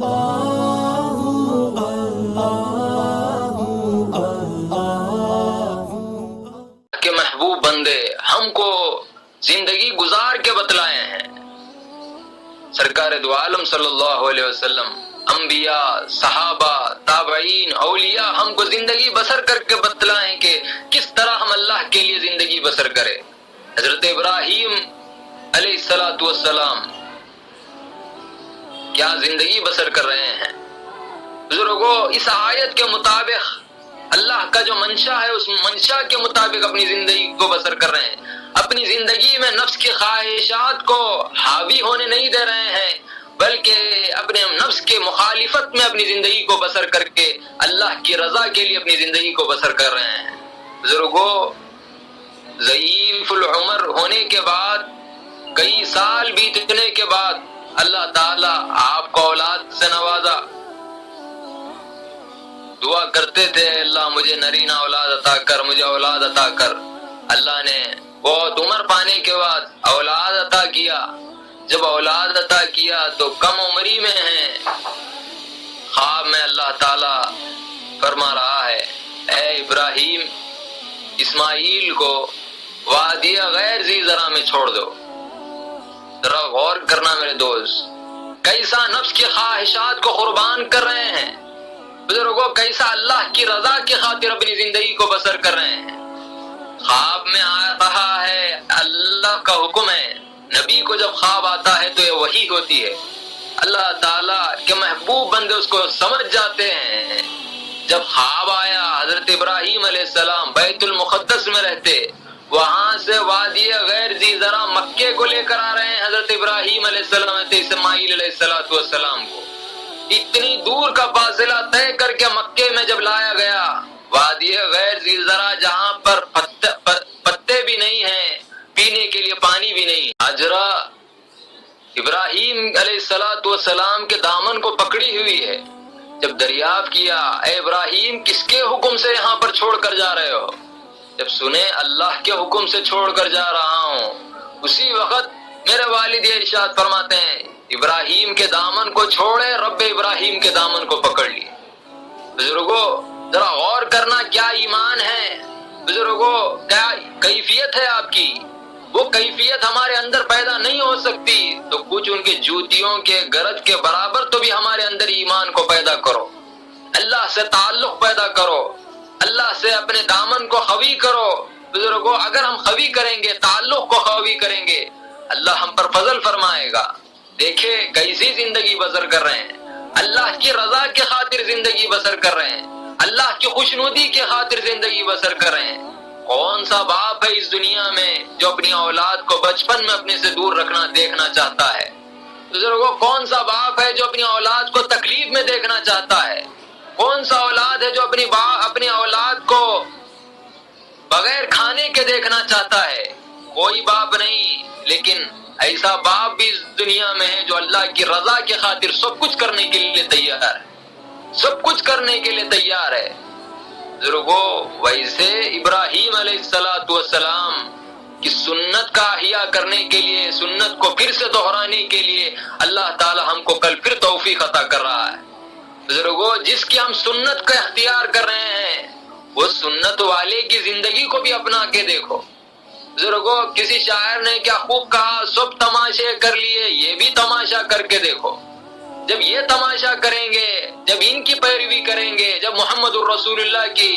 کہ محبوب بندے ہم کو زندگی گزار کے بتلائے ہیں. سرکار دو عالم صلی اللہ علیہ وسلم، انبیاء، صحابہ، تابعین، اولیاء ہم کو زندگی بسر کر کے بتلائیں کہ کس طرح ہم اللہ کے لیے زندگی بسر کریں. حضرت ابراہیم علیہ السلام کیا زندگی بسر کر رہے ہیں؟ بزرگوں، اس آیت کے مطابق اللہ کا جو منشا ہے اس منشا کے مطابق اپنی زندگی کو بسر کر رہے ہیں. اپنی زندگی میں نفس کی خواہشات کو حاوی ہونے نہیں دے رہے ہیں، بلکہ اپنے نفس کے مخالفت میں اپنی زندگی کو بسر کر کے اللہ کی رضا کے لیے اپنی زندگی کو بسر کر رہے ہیں. بزرگوں، ضعیف العمر ہونے کے بعد، کئی سال بیتنے کے بعد اللہ تعالیٰ آپ کو اولاد سے نوازا. دعا کرتے تھے اللہ مجھے نرینہ اولاد عطا کر، مجھے اولاد عطا کر. اللہ نے بہت عمر پانے کے بعد اولاد عطا کیا. جب اولاد عطا کیا تو کم عمری میں ہیں. خواب میں اللہ تعالیٰ فرما رہا ہے اے ابراہیم، اسماعیل کو وادی غیر ذی زرع میں چھوڑ دو. ذرا غور کرنا میرے دوست، کیسا نفس کی خواہشات کو قربان کر رہے ہیں. بزرگوں، کیسا اللہ کی رضا کی خاطر اپنی زندگی کو بسر کر رہے ہیں. خواب میں آ رہا ہے، اللہ کا حکم ہے. نبی کو جب خواب آتا ہے تو یہ وحی ہوتی ہے. اللہ تعالیٰ کے محبوب بندے اس کو سمجھ جاتے ہیں. جب خواب آیا، حضرت ابراہیم علیہ السلام بیت المقدس میں رہتے، وہاں سے وادی غیر ذی زرع مکے کو لے کر آ رہے ہیں حضرت ابراہیم علیہ السلام اسماعیل علیہ السلام کو. اتنی دور کا فاصلہ طے کر کے مکے میں جب لایا گیا، وادی غیر ذی زرع جہاں پر پتے بھی نہیں ہیں، پینے کے لیے پانی بھی نہیں. ہاجرہ ابراہیم علیہ السلام کے دامن کو پکڑی ہوئی ہے. جب دریافت کیا اے ابراہیم کس کے حکم سے یہاں پر چھوڑ کر جا رہے ہو؟ جب سنے اللہ کے حکم سے چھوڑ کر جا رہا ہوں، اسی وقت میرے والد یہ ارشاد فرماتے ہیں ابراہیم کے دامن کو چھوڑے، رب ابراہیم کے دامن کو پکڑ لی. بزرگوں، ذرا غور کرنا کیا ایمان ہے. بزرگوں، کیا کیفیت ہے آپ کی. وہ کیفیت ہمارے اندر پیدا نہیں ہو سکتی تو کچھ ان کے جوتیوں کے گرد کے برابر تو بھی ہمارے اندر ایمان کو پیدا کرو. اللہ سے تعلق پیدا کرو، اللہ سے اپنے دامن کو قوی کرو. بزرگوں، اگر ہم قوی کریں گے، تعلق کو قوی کریں گے، اللہ ہم پر فضل فرمائے گا. دیکھیں کیسی زندگی بسر کر رہے ہیں. اللہ کی رضا کی خاطر زندگی بسر کر رہے ہیں، اللہ کی خوشنودی کی خاطر زندگی بسر کر رہے ہیں. کون سا باپ ہے اس دنیا میں جو اپنی اولاد کو بچپن میں اپنے سے دور رکھنا دیکھنا چاہتا ہے؟ بزرگوں، کون سا باپ ہے جو اپنی اولاد کو تکلیف میں دیکھنا چاہتا ہے؟ کون سا اولاد ہے جو اپنی اولاد کو بغیر کھانے کے دیکھنا چاہتا ہے؟ کوئی باپ نہیں. لیکن ایسا باپ بھی اس دنیا میں ہے جو اللہ کی رضا کی خاطر سب کچھ کرنے کے لیے تیار ہے، سب کچھ کرنے کے لیے تیار ہے. بزرگوں، ویسے ابراہیم علیہ السلام کی سنت کا احیاء کرنے کے لیے، سنت کو پھر سے دہرانے کے لیے اللہ تعالی ہم کو کل پھر توفیق عطا کر رہا ہے. بزرگوں، جس کی ہم سنت کا اختیار کر رہے ہیں، وہ سنت والے کی زندگی کو بھی اپنا کے دیکھو. بزرگوں، کسی شاعر نے کیا خوب کہا، سب تماشے کر لیے، یہ بھی تماشا کر کے دیکھو. جب یہ تماشا کریں گے، جب ان کی پیروی کریں گے، جب محمد الرسول اللہ کی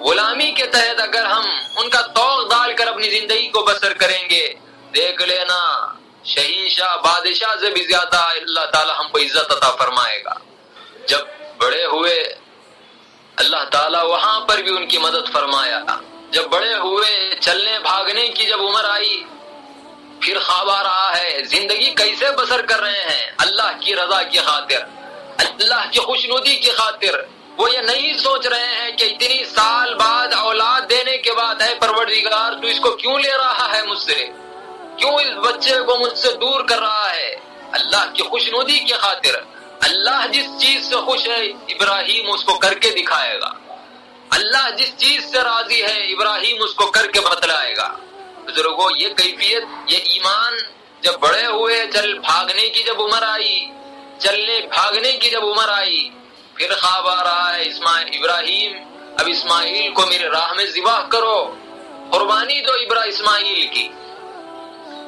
غلامی کے تحت اگر ہم ان کا توق ڈال کر اپنی زندگی کو بسر کریں گے، دیکھ لینا شہنشاہ بادشاہ سے بھی زیادہ اللہ تعالی ہم کو عزت عطا فرمائے گا. جب بڑے ہوئے اللہ تعالی وہاں پر بھی ان کی مدد فرمایا. جب بڑے ہوئے، چلنے بھاگنے کی جب عمر آئی، پھر خواب آ رہا ہے زندگی کیسے بسر کر رہے ہیں اللہ کی رضا کی خاطر، اللہ کی خوشنودی کی خاطر. وہ یہ نہیں سوچ رہے ہیں کہ اتنی سال بعد اولاد دینے کے بعد اے پروردگار تو اس کو کیوں لے رہا ہے مجھ سے، کیوں اس بچے کو مجھ سے دور کر رہا ہے. اللہ کی خوشنودی کی خاطر. اللہ جس چیز سے خوش ہے ابراہیم اس کو کر کے دکھائے گا. اللہ جس چیز سے راضی ہے ابراہیم اس کو کر کے بتلائے گا. بزرگوں، یہ کیفیت، یہ ایمان جب بڑے ہوئے، چل بھاگنے کی جب عمر آئی، چلنے بھاگنے کی جب عمر آئی، پھر خواب آ رہا ہے ابراہیم اب اسماعیل کو میرے راہ میں ذبح کرو، قربانی دو اسماعیل کی۔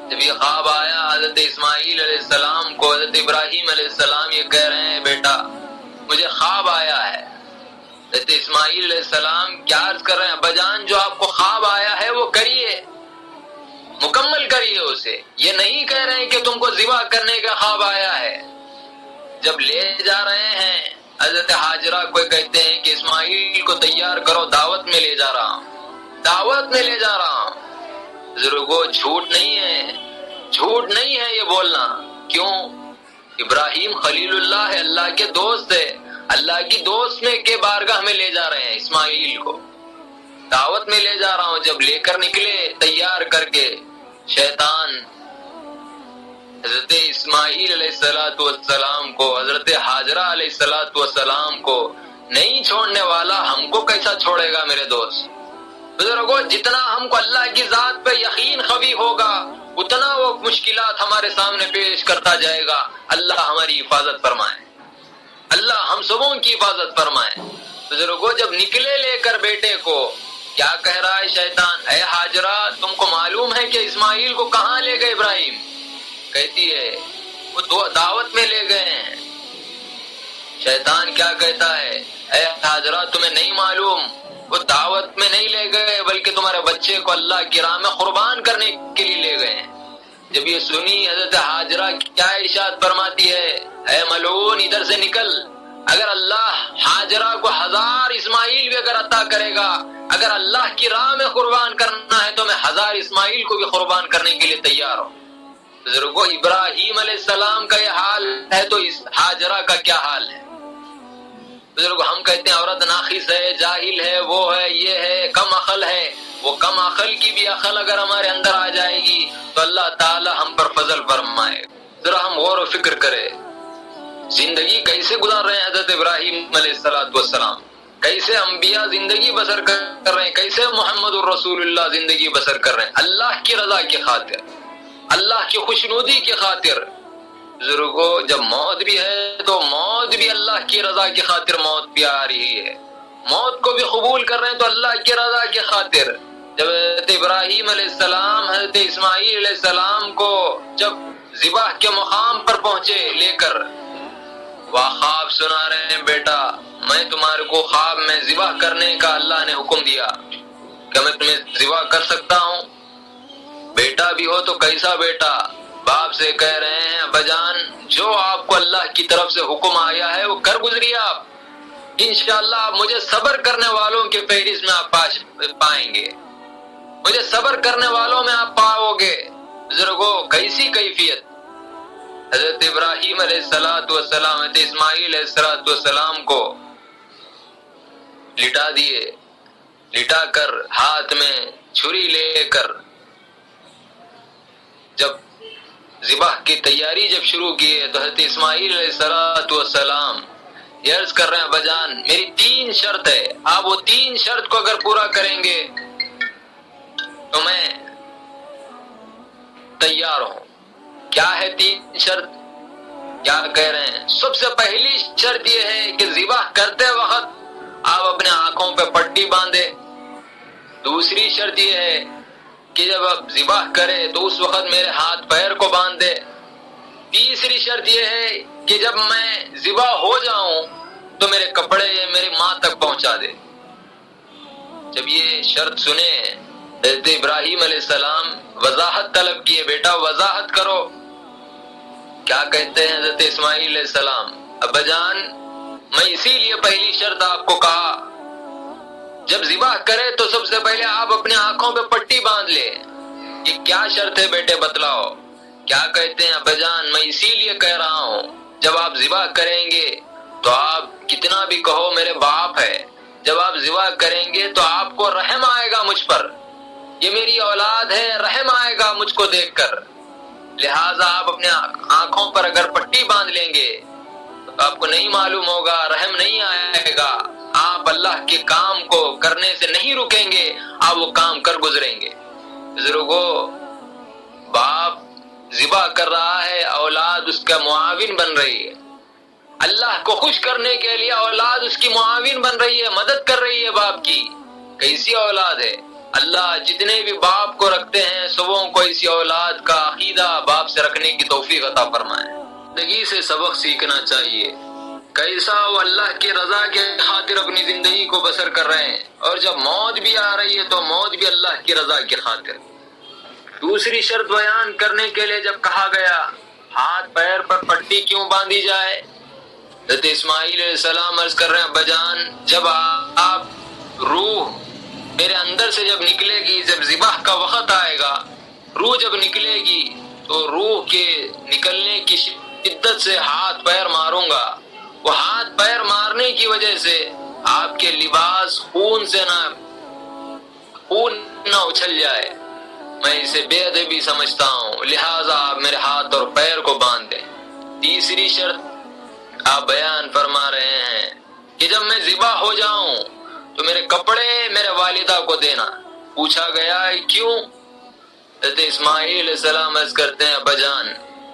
جب یہ خواب آیا حضرت اسماعیل علیہ السلام کو، حضرت ابراہیم علیہ السلام یہ کہہ رہے ہیں بیٹا مجھے خواب آیا ہے۔ حضرت اسماعیل علیہ السلام کیا عرض کر رہے ہیں، ابا جان جو آپ کو خواب آیا ہے وہ کریے، مکمل کریے اسے، یہ نہیں کہہ رہے ہیں کہ تم کو ذبح کرنے کا خواب آیا ہے۔ جب لے جا رہے ہیں حضرت حاجرہ کو کہتے ہیں کہ اسماعیل کو تیار کرو، دعوت میں لے جا رہا ہوں، دعوت میں لے جا رہا ہوں۔ بزرگوں جھوٹ نہیں ہے، جھوٹ نہیں ہے یہ بولنا۔ کیوں؟ ابراہیم خلیل اللہ ہے، اللہ کے دوست ہے، اللہ کی دوست میں کے بارگاہ میں لے جا رہے ہیں اسماعیل کو، دعوت میں لے جا رہا ہوں۔ جب لے کر نکلے تیار کر کے، شیطان حضرت اسماعیل علیہ السلام کو، حضرت حاجرہ علیہ السلام کو نہیں چھوڑنے والا، ہم کو کیسا چھوڑے گا میرے دوست؟ بزرگوں جتنا ہم کو اللہ کی ذات پہ یقین قوی ہوگا اتنا وہ مشکلات ہمارے سامنے پیش کرتا جائے گا۔ اللہ ہماری حفاظت فرمائے، اللہ ہم سبوں کی حفاظت فرمائے۔ بزرگوں جب نکلے لے کر بیٹے کو، کیا کہہ رہا ہے شیطان، اے حاجرہ تم کو معلوم ہے کہ اسماعیل کو کہاں لے گئے ابراہیم؟ کہتی ہے وہ دعوت میں لے گئے ہیں۔ شیطان کیا کہتا ہے، اے حاجرہ تمہیں نہیں معلوم، وہ دعوت میں نہیں لے گئے بلکہ تمہارے بچے کو اللہ کی راہ میں قربان کرنے کے لیے لے گئے ہیں۔ جب یہ سنی حضرت حاجرہ کیا ارشاد فرماتی ہے، اے ملعون ادھر سے نکل، اگر اللہ حاجرہ کو 1000 اسماعیل بھی اگر عطا کرے گا، اگر اللہ کی راہ میں قربان کرنا ہے تو میں 1000 اسماعیل کو بھی قربان کرنے کے لیے تیار ہوں۔ بزرگوں ابراہیم علیہ السلام کا یہ حال ہے تو اس حاجرہ کا کیا حال ہے؟ بزرگ ہم کہتے ہیں عورت ناقص ہے، جاہل ہے، وہ ہے، یہ ہے، کم عقل ہے۔ وہ کم عقل کی بھی عقل اگر ہمارے اندر آ جائے گی تو اللہ تعالی ہم پر فضل فرمائے۔ ذرا ہم غور و فکر کریں، زندگی کیسے گزار رہے ہیں حضرت ابراہیم علیہ السلام، کیسے انبیاء زندگی بسر کر رہے ہیں، کیسے محمد الرسول اللہ زندگی بسر کر رہے ہیں اللہ کی رضا کی خاطر، اللہ کی خوشنودی کی خاطر۔ بزرگوں جب موت بھی ہے تو موت بھی اللہ کی رضا کی خاطر موت بھی آ رہی ہے، موت کو بھی قبول کر رہے ہیں تو اللہ کی رضا کی خاطر۔ جب حضرت ابراہیم علیہ السلام حضرت اسماعیل علیہ السلام کو جب ذبح کے مقام پر پہنچے لے کر، وہ خواب سنا رہے ہیں، بیٹا میں تمہارے کو خواب میں ذبح کرنے کا اللہ نے حکم دیا، کیا میں تمہیں ذبح کر سکتا ہوں؟ بیٹا بھی ہو تو کیسا بیٹا؟ باپ سے کہہ رہے ہیں ابا جان جو آپ کو اللہ کی طرف سے حکم آیا ہے وہ کر گزریے آپ، انشاءاللہ آپ مجھے صبر کرنے والوں کے فہرست میں آپ پائیں گے، مجھے صبر کرنے والوں میں آپ پاؤ گے۔ بزرگوں کیسی کیفیت، حضرت ابراہیم علیہ السلام حضرت اسماعیل علیہ السلام کو لٹا دیے، لٹا کر ہاتھ میں چھری لے کر جب ذبح کی تیاری جب شروع کی ہے تو حضرت اسماعیل علیہ السلام یہ عرض کر رہے ہیں ابا جان میری 3 شرط ہے، آپ وہ 3 شرط کو اگر پورا کریں گے تو میں تیار ہوں۔ کیا ہے 3 شرط؟ کیا کہہ رہے ہیں؟ سب سے پہلی شرط یہ ہے کہ ذبح کرتے وقت آپ اپنے آنکھوں پہ پٹی باندھے۔ دوسری شرط یہ ہے کہ جب آپ ذبح کرے تو اس وقت میرے ہاتھ پیر کو باندھ دے۔ تیسری شرط یہ ہے کہ جب میں ذبح ہو جاؤں تو میرے کپڑے میری ماں تک پہنچا دے۔ جب یہ شرط سنے حضرت ابراہیم علیہ السلام وضاحت طلب کیے، بیٹا وضاحت کرو۔ کیا کہتے ہیں حضرت اسماعیل علیہ السلام، ابا جان میں اسی لیے پہلی شرط آپ کو کہا جب ذبح کرے تو سب سے پہلے آپ اپنے آنکھوں پہ پٹی باندھ لے۔ یہ کیا شرط ہے بیٹے بتلاؤ؟ کیا کہتے ہیں ابا جان میں اسی لیے کہہ رہا ہوں جب آپ ذبح کریں گے تو آپ کتنا بھی کہو میرے باپ ہے، جب آپ ذبح کریں گے تو آپ کو رحم آئے گا مجھ پر، یہ میری اولاد ہے، رحم آئے گا مجھ کو دیکھ کر، لہٰذا آپ اپنے آنکھوں پر اگر پٹی باندھ لیں گے تو آپ کو نہیں معلوم ہوگا، رحم نہیں آئے گا، آپ اللہ کے کام کو کرنے سے نہیں رکیں گے، آپ وہ کام کر گزریں گے۔ بزرگوں باپ ذبح کر رہا ہے، اولاد اس کا معاون بن رہی ہے، اللہ کو خوش کرنے کے لیے اولاد اس کی معاون بن رہی ہے، مدد کر رہی ہے باپ کی. کیسی اولاد ہے؟ اللہ جتنے بھی باپ کو رکھتے ہیں سبوں کو اسی اولاد کا عقیدہ باپ سے رکھنے کی توفیق عطا فرمائے. زندگی سے سبق سیکھنا چاہیے. کیسا وہ اللہ کی رضا کے خاطر اپنی زندگی کو بسر کر رہے ہیں، اور جب موت بھی آ رہی ہے تو موت بھی اللہ کی رضا کی خاطر. دوسری شرط بیان کرنے کے لیے جب کہا گیا ہاتھ پیر پر پٹی کیوں باندھی جائے، حضرت اسماعیل علیہ السلام عرض کر رہے ہیں ابا جان جب آپ روح میرے اندر سے جب نکلے گی، جب ذبح کا وقت آئے گا، روح جب نکلے گی تو روح کے نکلنے کی شدت سے ہاتھ پیر ماروں گا. وہ ہاتھ پیر مارنے کی وجہ سے آپ کے لباس خون نہ اچھل جائے. میں اسے بے ادبی سمجھتا ہوں، لہٰذا آپ میرے ہاتھ اور پیر کو باندھ دیں. تیسری شرط آپ بیان فرما رہے ہیں کہ جب میں ذبح ہو جاؤں تو میرے کپڑے میرے والدہ کو دینا. پوچھا گیا کیوں؟ حضرت اسماعیل علیہ السلام عرض کرتے ہیں ابا جان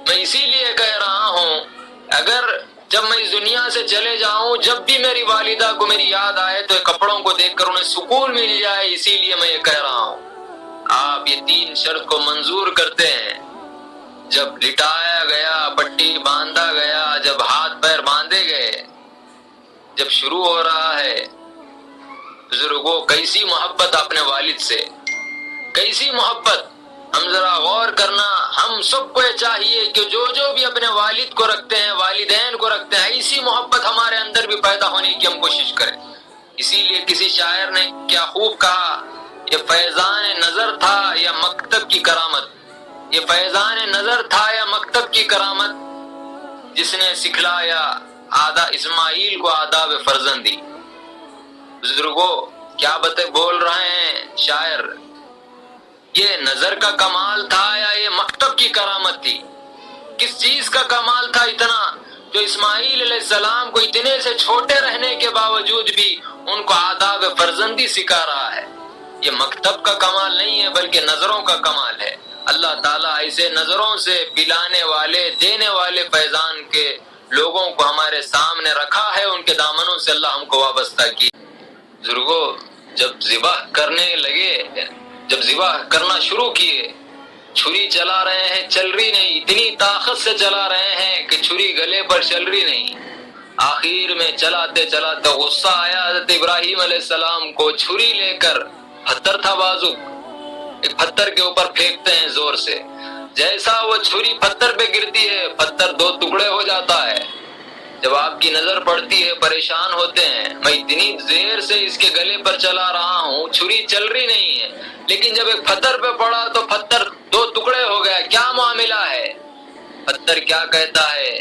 میں اسی لیے کہہ رہا ہوں اگر جب میں اس دنیا سے چلے جاؤں جب بھی میری والدہ کو میری یاد آئے تو کپڑوں کو دیکھ کر انہیں سکون مل جائے، اسی لیے میں یہ کہہ رہا ہوں. آپ یہ 3 شرط کو منظور کرتے ہیں. جب لٹایا گیا، پٹی باندھا گیا، جب ہاتھ پیر باندھے گئے، جب شروع ہو رہا ہے بزرگوں کیسی محبت اپنے والد سے، کیسی محبت. ہم ذرا غور کرنا، ہم سب کو یہ چاہیے کہ جو بھی اپنے والد کو رکھتے ہیں، والدین کو رکھتے ہیں، ایسی محبت ہمارے اندر بھی پیدا ہونے کی ہم کوشش کریں. اسی لیے کسی شاعر نے کیا خوب کہا، یہ فیضان نظر تھا یا مکتب کی کرامت. یہ فیضان نظر تھا یا مکتب کی کرامت جس نے سکھلایا اسماعیل کو آداب فرزندی. بزرگوں کیا باتیں بول رہے ہیں شاعر، یہ نظر کا کمال تھا یا یہ مکتب کی کرامت تھی؟ کس چیز کا کمال تھا اتنا جو اسماعیل علیہ السلام کو اتنے سے چھوٹے رہنے کے باوجود بھی ان کو آداب فرزندی سکھا رہا ہے؟ یہ مکتب کا کمال نہیں ہے بلکہ نظروں کا کمال ہے. اللہ تعالیٰ ایسے نظروں سے پلانے والے دینے والے فیضان کے لوگوں کو ہمارے سامنے رکھا ہے، ان کے دامنوں سے اللہ ہم کو وابستہ کی. بزرگوں جب ذبح کرنے لگے، جب ذبح کرنا شروع کیے، چھری چلا رہے ہیں چل رہی نہیں، اتنی طاقت سے چلا رہے ہیں کہ چھری گلے پر چل رہی نہیں. آخر میں چلاتے چلاتے غصہ آیا حضرت ابراہیم علیہ السلام کو. چھری لے کر، پتھر تھا بازوق، ایک پتھر کے اوپر پھینکتے ہیں زور سے، جیسا وہ چھری پتھر پہ گرتی ہے پتھر 2 ٹکڑے ہو جاتا ہے. جب آپ کی نظر پڑتی ہے پریشان ہوتے ہیں، میں اتنی دیر سے اس کے گلے پر چلا رہا ہوں، چھری چل رہی نہیں ہے، لیکن جب ایک پتھر پہ پڑا تو پتھر 2 ٹکڑے ہو گیا. کیا معاملہ ہے؟ پتھر کیا کہتا ہے؟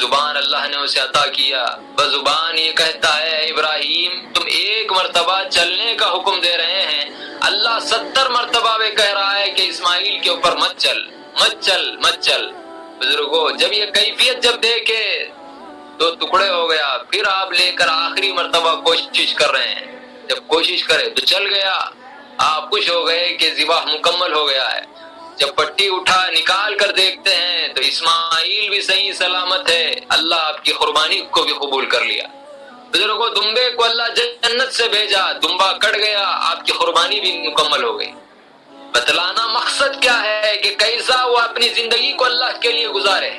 زبان اللہ نے اسے عطا کیا، بزبان یہ کہتا ہے ابراہیم تم 1 مرتبہ چلنے کا حکم دے رہے ہیں، اللہ 70 مرتبہ میں کہہ رہا ہے کہ اسماعیل کے اوپر مت چل مت چل مت چل. بزرگوں جب یہ کیفیت جب دیکھے 2 ٹکڑے ہو گیا، پھر آپ لے کر آخری مرتبہ کوشش کر رہے ہیں. جب کوشش کرے تو چل گیا، آپ خوش ہو گئے کہ ذبح مکمل ہو گیا ہے. جب پٹی اٹھا نکال کر دیکھتے ہیں تو اسماعیل بھی صحیح سلامت ہے، اللہ آپ کی قربانی کو بھی قبول کر لیا. بزرگوں دمبے کو اللہ جنت سے بھیجا، دمبا کٹ گیا، آپ کی قربانی بھی مکمل ہو گئی. بتلانا مقصد کیا ہے کہ کیسا وہ اپنی زندگی کو اللہ کے لیے گزارے،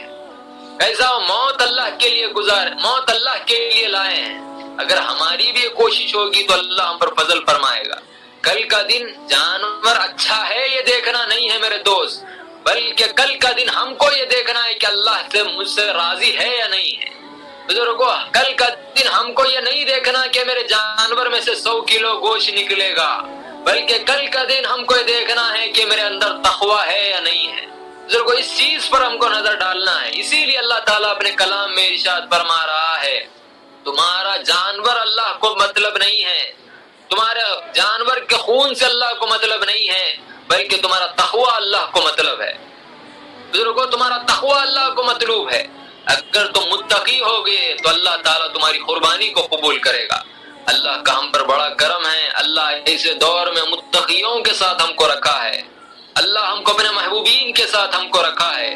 کیسا وہ موت اللہ کے لیے گزارے، موت اللہ کے لیے لائے ہیں. اگر ہماری بھی کوشش ہوگی تو اللہ ہم پر فضل فرمائے گا. کل کا دن جانور اچھا ہے یہ دیکھنا نہیں ہے میرے دوست، بلکہ کل کا دن ہم کو یہ دیکھنا ہے کہ اللہ سے مجھ سے راضی ہے یا نہیں ہے. بزرگوں کل کا دن ہم کو یہ نہیں دیکھنا کہ میرے جانور میں سے 100 کلو گوشت نکلے گا، بلکہ کل کا دن ہم کو یہ دیکھنا ہے کہ میرے اندر تقویٰ ہے یا نہیں ہے. بزرگوں اس چیز پر ہم کو نظر ڈالنا ہے. اسی لیے اللہ تعالیٰ اپنے کلام میں ارشاد فرما رہا ہے تمہارا جانور اللہ کو مطلب نہیں ہے، تمہارے جانور کے خون سے اللہ کو مطلب نہیں ہے، بلکہ تمہارا تقویٰ اللہ کو مطلب ہے. بزرگوں تمہارا تقویٰ اللہ کو مطلوب ہے. اگر تم متقی ہوگے تو اللہ تعالیٰ تمہاری قربانی کو قبول کرے گا. اللہ کا ہم پر بڑا کرم ہے، اللہ ایسے دور میں متقیوں کے ساتھ ہم کو رکھا ہے، اللہ ہم کو اپنے محبوبین کے ساتھ ہم کو رکھا ہے.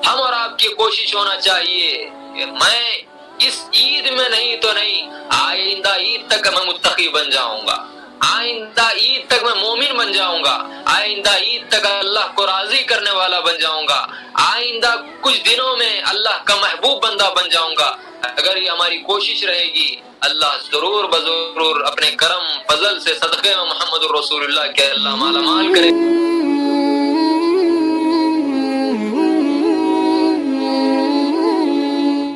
ہم اور آپ کی کوشش ہونا چاہیے کہ میں اس عید میں نہیں تو نہیں، آئندہ عید تک میں متقی بن جاؤں گا، آئندہ عید تک میں مومن بن جاؤں گا، آئندہ عید تک اللہ کو راضی کرنے والا بن جاؤں گا، آئندہ کچھ دنوں میں اللہ کا محبوب بندہ بن جاؤں گا۔ اگر یہ ہماری کوشش رہے گی، اللہ ضرور بضرور اپنے کرم فضل سے صدقے میں محمد الرسول اللہ کے اللہ مالا مال کرے۔